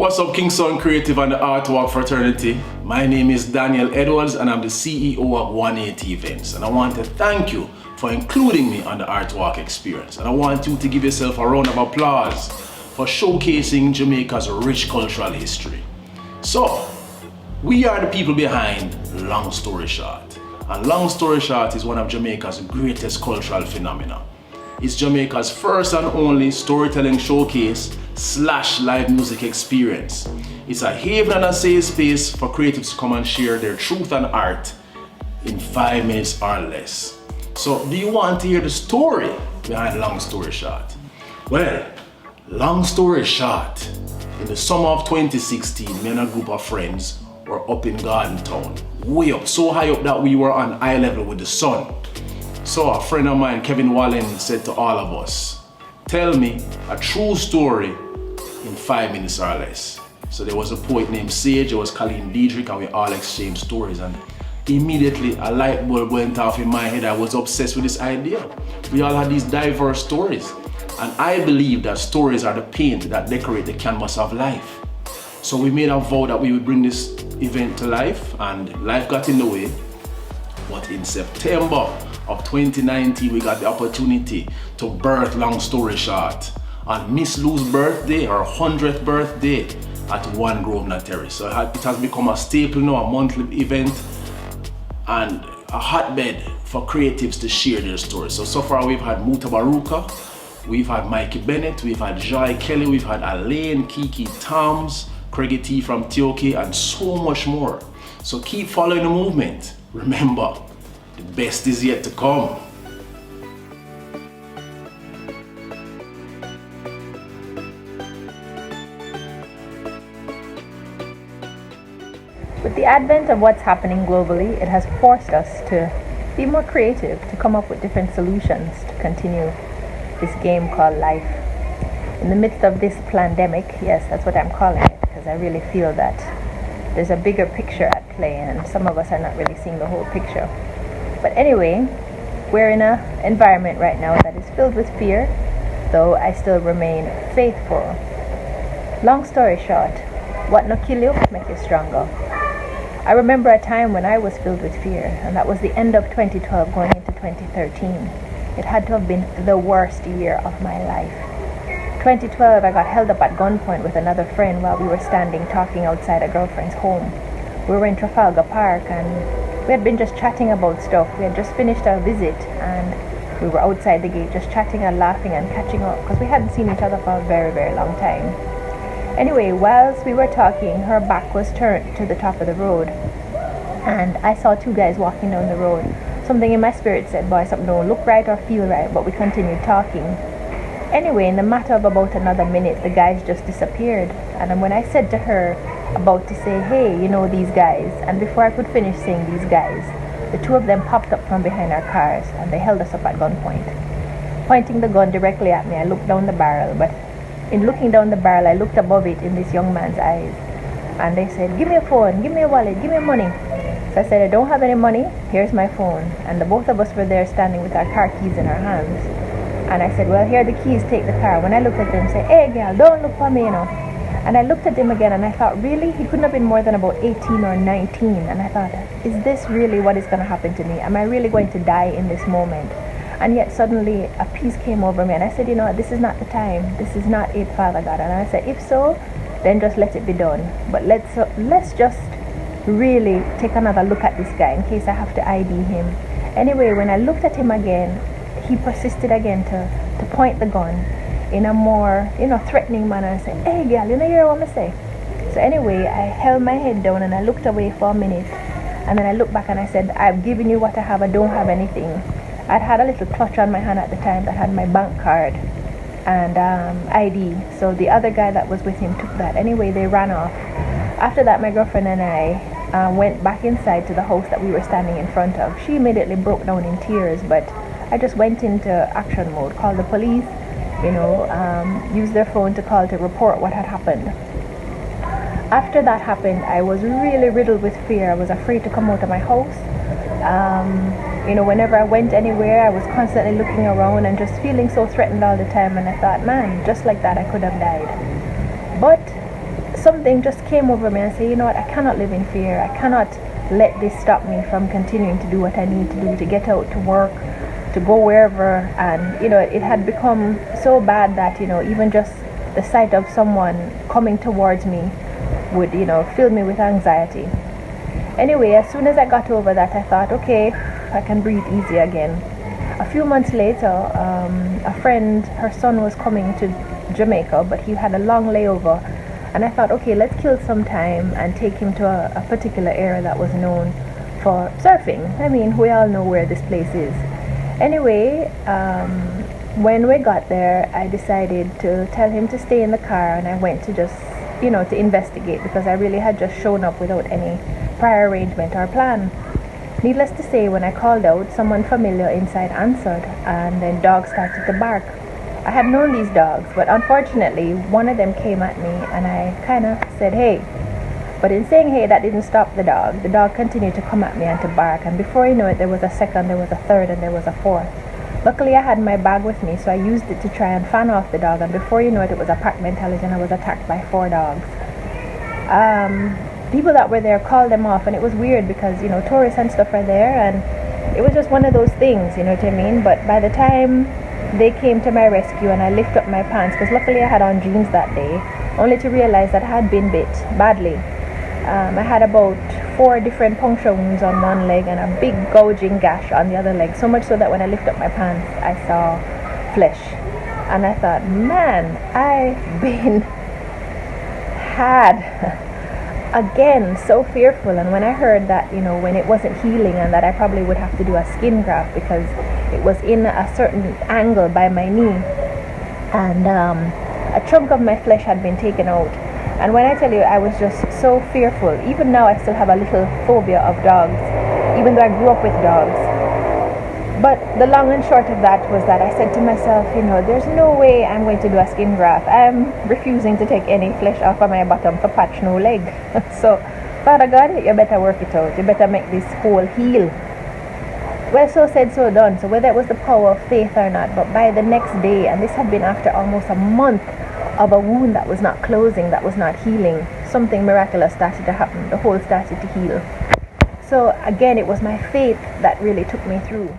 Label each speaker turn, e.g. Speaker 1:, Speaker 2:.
Speaker 1: What's up, Kingston Creative and the Artwork Fraternity? My name is Daniel Edwards and I'm the CEO of 180 Events, and I want to thank you for including me on the Artwork experience, and I want you to give yourself a round of applause for showcasing Jamaica's rich cultural history. So, we are the people behind Long Story Short, and Long Story Short is one of Jamaica's greatest cultural phenomena. It's Jamaica's first and only storytelling showcase / live music experience. It's a haven and a safe space for creatives to come and share their truth and art in 5 minutes or less. So, do you want to hear the story behind Long Story Short? Well, long story short, in the summer of 2016, me and a group of friends were up in Garden Town, way up, so high up that we were on eye level with the sun. So a friend of mine, Kevin Wallen, said to all of us, tell me a true story in 5 minutes or less. So there was a poet named Sage, there was Colleen Diedrich, and we all exchanged stories, and immediately a light bulb went off in my head. I was obsessed with this idea. We all had these diverse stories, and I believe that stories are the paint that decorate the canvas of life. So we made a vow that we would bring this event to life, and life got in the way. But in September of 2019, we got the opportunity to birth Long Story Short on Miss Lou's birthday, her 100th birthday, at One Grosvenor Terrace. So it has become a staple now, a monthly event, and a hotbed for creatives to share their stories. So far we've had Muta Baruka, we've had Mikey Bennett, we've had Joy Kelly, we've had Alaine, Kiki Toms, Craigie T from Tioke, and so much more. So keep following the movement. Remember, the best is yet to come.
Speaker 2: With the advent of what's happening globally, it has forced us to be more creative, to come up with different solutions to continue this game called life. In the midst of this pandemic, yes, that's what I'm calling it, because I really feel that there's a bigger picture at play and some of us are not really seeing the whole picture. But anyway, we're in an environment right now that is filled with fear, though I still remain faithful. Long story short, what no kill you make you stronger. I remember a time when I was filled with fear, and that was the end of 2012 going into 2013. It had to have been the worst year of my life. 2012, I got held up at gunpoint with another friend while we were standing talking outside a girlfriend's home. We were in Trafalgar Park and we had been just chatting about stuff. We had just finished our visit and we were outside the gate just chatting and laughing and catching up because we hadn't seen each other for a very, very long time. Anyway, whilst we were talking, her back was turned to the top of the road and I saw two guys walking down the road. Something in my spirit said, boy, something don't look right or feel right, but we continued talking. Anyway, in the matter of about another minute, the guys just disappeared. And then when I said to her, about to say, hey, you know these guys, and before I could finish saying these guys, the two of them popped up from behind our cars and they held us up at gunpoint. Pointing the gun directly at me, I looked down the barrel, but in looking down the barrel, I looked above it in this young man's eyes. And they said, give me a phone, give me a wallet, give me money. So I said, I don't have any money, here's my phone. And the both of us were there standing with our car keys in our hands. And I said, well, here are the keys, take the car. When I looked at them, said, hey girl, don't look for me, you know. And I looked at him again and I thought, really? He couldn't have been more than about 18 or 19. And I thought, is this really what is going to happen to me? Am I really going to die in this moment? And yet suddenly a peace came over me and I said, you know, this is not the time. This is not it, Father God. And I said, if so, then just let it be done. But let's just really take another look at this guy in case I have to ID him. Anyway, when I looked at him again, he persisted again to point the gun in a more, threatening manner and said, hey girl, you know hear what I say? So anyway, I held my head down and I looked away for a minute and then I looked back and I said, I've given you what I have, I don't have anything. I'd had a little clutch on my hand at the time that had my bank card and ID. So the other guy that was with him took that. Anyway, they ran off. After that, my girlfriend and I went back inside to the house that we were standing in front of. She immediately broke down in tears, but I just went into action mode, called the police, used their phone to call to report what had happened. After that happened, I was really riddled with fear. I was afraid to come out of my house. Whenever I went anywhere, I was constantly looking around and just feeling so threatened all the time. And I thought, man, just like that, I could have died. But something just came over me and said, you know what, I cannot live in fear. I cannot let this stop me from continuing to do what I need to do, to get out to work, to go wherever. And it had become so bad that even just the sight of someone coming towards me would fill me with anxiety. Anyway, as soon as I got over that, I thought, okay, I can breathe easy again. A few months later, a friend, her son was coming to Jamaica, but he had a long layover, and I thought, okay, let's kill some time and take him to a particular area that was known for surfing. I mean, we all know where this place is. Anyway, when we got there, I decided to tell him to stay in the car, and I went to just to investigate, because I really had just shown up without any prior arrangement or plan. Needless to say, when I called out, someone familiar inside answered, and then dogs started to bark. I had known these dogs, but unfortunately one of them came at me, and I kind of said hey. But in saying hey, that didn't stop the dog. The dog continued to come at me and to bark, and before you know it, there was a second, there was a third, and there was a fourth. Luckily I had my bag with me, so I used it to try and fan off the dog, and before you know it, it was a pack mentality, and I was attacked by 4 dogs. People that were there called them off, and it was weird because tourists and stuff are there, and it was just one of those things, you know what I mean? But by the time they came to my rescue and I lifted up my pants, because luckily I had on jeans that day, only to realize that I had been bit badly. I had about 4 different puncture wounds on one leg and a big gouging gash on the other leg, so much so that when I lifted up my pants I saw flesh, and I thought, man, I've been had again, so fearful. And when I heard that when it wasn't healing and that I probably would have to do a skin graft because it was in a certain angle by my knee, and a chunk of my flesh had been taken out. And when I tell you, I was just so fearful. Even now I still have a little phobia of dogs, even though I grew up with dogs. But the long and short of that was that I said to myself, there's no way I'm going to do a skin graft. I'm refusing to take any flesh off of my bottom for patch no leg. So, Father God, you better work it out. You better make this hole heal. Well, so said, so done. So whether it was the power of faith or not, but by the next day, and this had been after almost a month of a wound that was not closing, that was not healing, something miraculous started to happen. The hole started to heal. So again, it was my faith that really took me through.